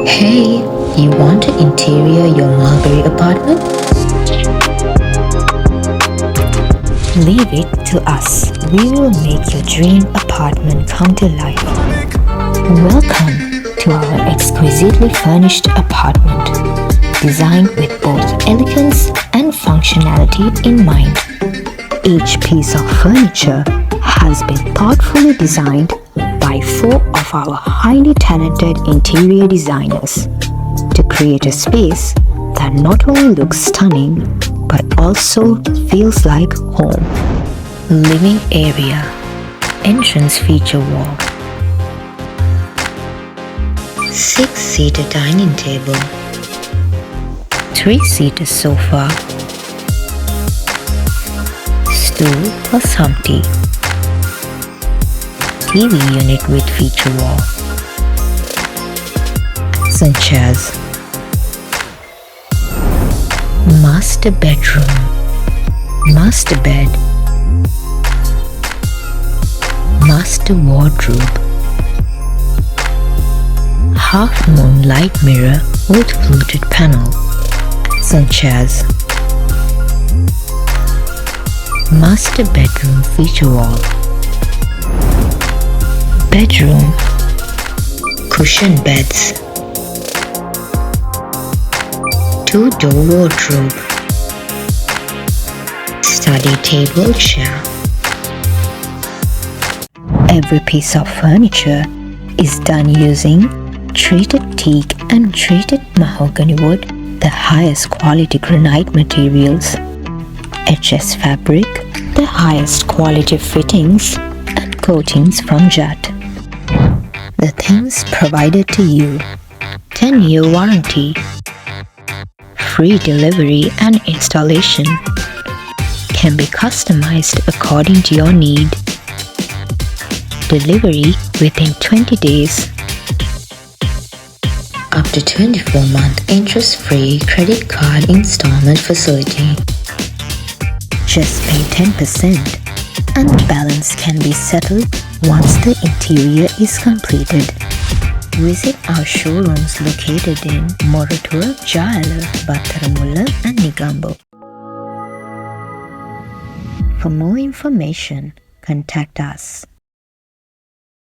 Hey, you want to interior your Mulberry apartment? Leave it to us. We will make your dream apartment come to life. Welcome to our exquisitely furnished apartment, designed with both elegance and functionality in mind. Each piece of furniture has been thoughtfully designed by 4 of our highly talented interior designers to create a space that not only looks stunning but also feels like home. Living area, entrance feature wall, 6-seater dining table, 3-seater sofa, stool plus Humpty, TV unit with feature wall, such as master bedroom, master bed, master wardrobe, half moon light mirror with fluted panel, such as master bedroom feature wall, bedroom, cushion beds, 2-door wardrobe, study table chair. Every piece of furniture is done using treated teak and treated mahogany wood, the highest quality granite materials, HS fabric, the highest quality fittings and coatings from JAT. The things provided to you: 10-year warranty, free delivery and installation, can be customized according to your need, delivery within 20 days, up to 24-month interest-free credit card installment facility. Just pay 10% and the balance can be settled once the interior is completed. Visit our showrooms located in Moratuwa, Ja-Ela, Battaramulla and Negombo. For more information, contact us.